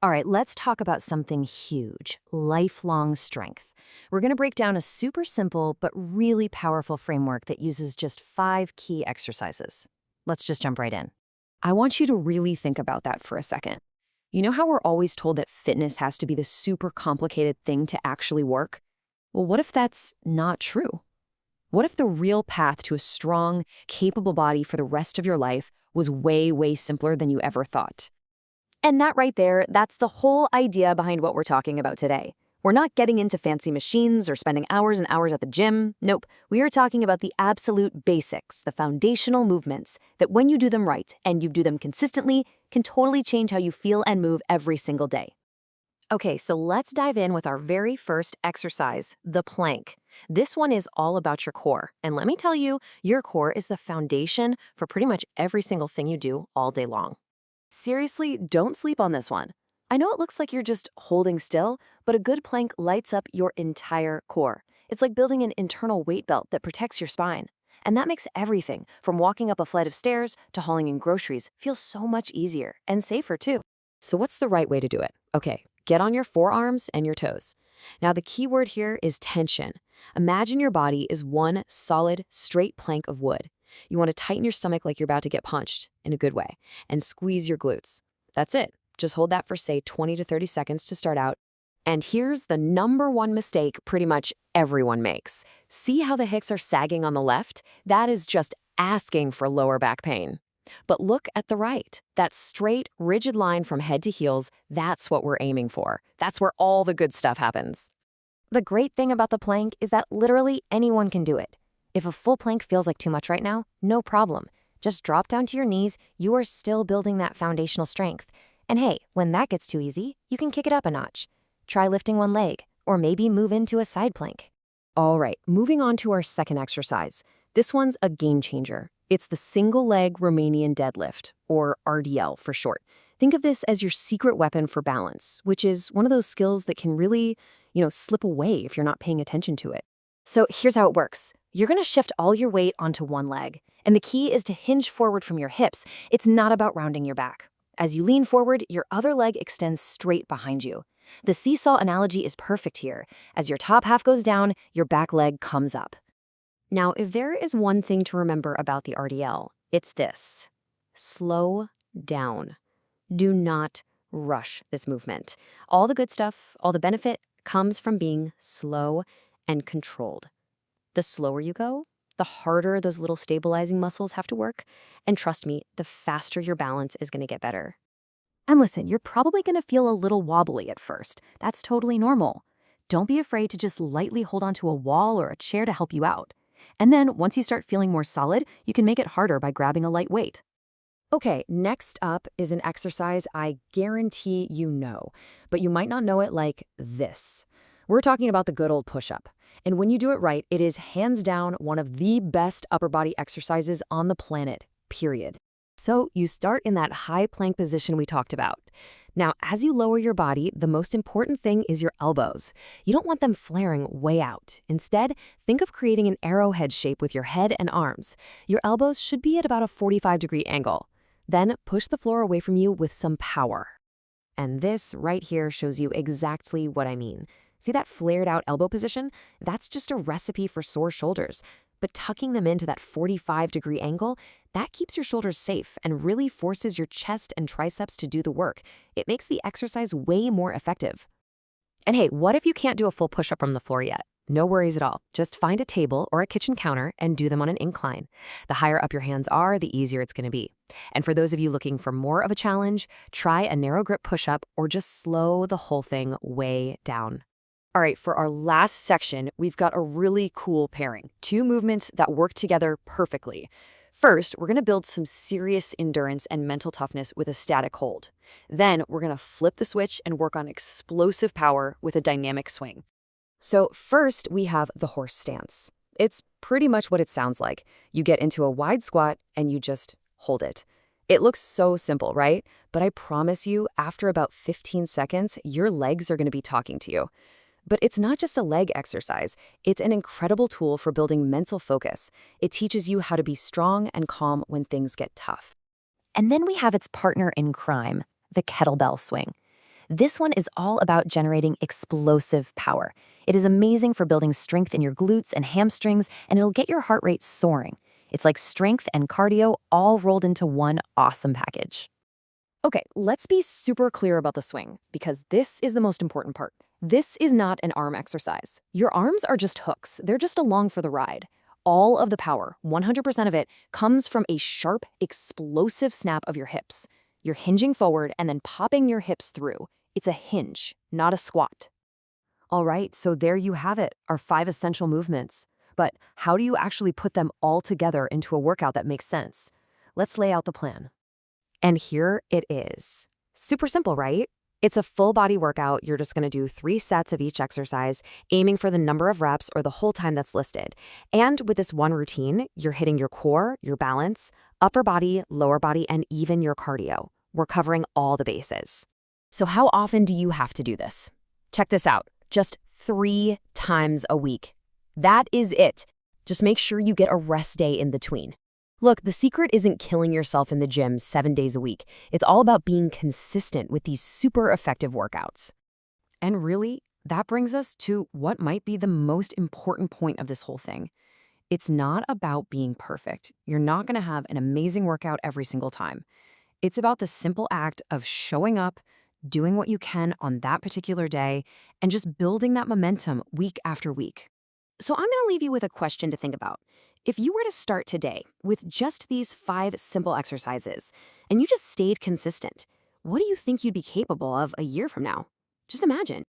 All right, let's talk about something huge, lifelong strength. We're going to break down a super simple but really powerful framework that uses just 5 key exercises. Let's just jump right in. I want you to really think about that for a second. You know how we're always told that fitness has to be the super complicated thing to actually work? Well, what if that's not true? What if the real path to a strong, capable body for the rest of your life was way, way simpler than you ever thought? And that right there, that's the whole idea behind what we're talking about today. We're not getting into fancy machines or spending hours and hours at the gym. Nope, we are talking about the absolute basics, the foundational movements that when you do them right and you do them consistently, can totally change how you feel and move every single day. Okay, so let's dive in with our very first exercise, the plank. This one is all about your core. And let me tell you, your core is the foundation for pretty much every single thing you do all day long. Seriously, don't sleep on this one. I know it looks like you're just holding still, but a good plank lights up your entire core. It's like building an internal weight belt that protects your spine. And that makes everything, from walking up a flight of stairs to hauling in groceries, feel so much easier and safer too. So what's the right way to do it? Okay, get on your forearms and your toes. Now the key word here is tension. Imagine your body is one solid, straight plank of wood. You want to tighten your stomach like you're about to get punched, in a good way, and squeeze your glutes. That's it. Just hold that for, say, 20 to 30 seconds to start out. And here's the #1 mistake pretty much everyone makes. See how the hips are sagging on the left? That is just asking for lower back pain. But look at the right. That straight, rigid line from head to heels, that's what we're aiming for. That's where all the good stuff happens. The great thing about the plank is that literally anyone can do it. If a full plank feels like too much right now, no problem. Just drop down to your knees, you are still building that foundational strength. And hey, when that gets too easy, you can kick it up a notch. Try lifting one leg, or maybe move into a side plank. All right, moving on to our second exercise. This one's a game changer. It's the single leg Romanian deadlift, or RDL for short. Think of this as your secret weapon for balance, which is one of those skills that can really, slip away if you're not paying attention to it. So here's how it works. You're going to shift all your weight onto one leg. And the key is to hinge forward from your hips. It's not about rounding your back. As you lean forward, your other leg extends straight behind you. The seesaw analogy is perfect here. As your top half goes down, your back leg comes up. Now, if there is one thing to remember about the RDL, it's this. Slow down. Do not rush this movement. All the good stuff, all the benefit comes from being slow and controlled. The slower you go, the harder those little stabilizing muscles have to work. And trust me, the faster your balance is going to get better. And listen, you're probably going to feel a little wobbly at first. That's totally normal. Don't be afraid to just lightly hold onto a wall or a chair to help you out. And then once you start feeling more solid, you can make it harder by grabbing a light weight. Okay, next up is an exercise I guarantee you know, but you might not know it like this. We're talking about the good old push-up. And when you do it right, it is hands down one of the best upper body exercises on the planet, period. So you start in that high plank position we talked about. Now, as you lower your body, the most important thing is your elbows. You don't want them flaring way out. Instead, think of creating an arrowhead shape with your head and arms. Your elbows should be at about a 45-degree angle. Then push the floor away from you with some power. And this right here shows you exactly what I mean. See that flared out elbow position? That's just a recipe for sore shoulders. But tucking them into that 45-degree angle, that keeps your shoulders safe and really forces your chest and triceps to do the work. It makes the exercise way more effective. And hey, what if you can't do a full push-up from the floor yet? No worries at all. Just find a table or a kitchen counter and do them on an incline. The higher up your hands are, the easier it's going to be. And for those of you looking for more of a challenge, try a narrow grip push-up or just slow the whole thing way down. All right, for our last section, we've got a really cool pairing. 2 movements that work together perfectly. First, we're going to build some serious endurance and mental toughness with a static hold. Then, we're going to flip the switch and work on explosive power with a dynamic swing. So first, we have the horse stance. It's pretty much what it sounds like. You get into a wide squat and you just hold it. It looks so simple, right? But I promise you, after about 15 seconds, your legs are going to be talking to you. But it's not just a leg exercise. It's an incredible tool for building mental focus. It teaches you how to be strong and calm when things get tough. And then we have its partner in crime, the kettlebell swing. This one is all about generating explosive power. It is amazing for building strength in your glutes and hamstrings, and it'll get your heart rate soaring. It's like strength and cardio all rolled into one awesome package. Okay, let's be super clear about the swing, because this is the most important part. This is not an arm exercise. Your arms are just hooks. They're just along for the ride. All of the power, 100% of it, comes from a sharp, explosive snap of your hips. You're hinging forward and then popping your hips through. It's a hinge, not a squat. All right, so there you have it, our 5 essential movements. But how do you actually put them all together into a workout that makes sense? Let's lay out the plan. And here it is. Super simple, right? It's a full body workout. You're just going to do 3 sets of each exercise, aiming for the number of reps or the whole time that's listed. And with this one routine, you're hitting your core, your balance, upper body, lower body, and even your cardio. We're covering all the bases. So how often do you have to do this? Check this out. Just 3 times a week. That is it. Just make sure you get a rest day in between. Look, the secret isn't killing yourself in the gym 7 days a week. It's all about being consistent with these super effective workouts. And really, that brings us to what might be the most important point of this whole thing. It's not about being perfect. You're not going to have an amazing workout every single time. It's about the simple act of showing up, doing what you can on that particular day, and just building that momentum week after week. So I'm going to leave you with a question to think about. If you were to start today with just these 5 simple exercises, and you just stayed consistent, what do you think you'd be capable of a year from now? Just imagine.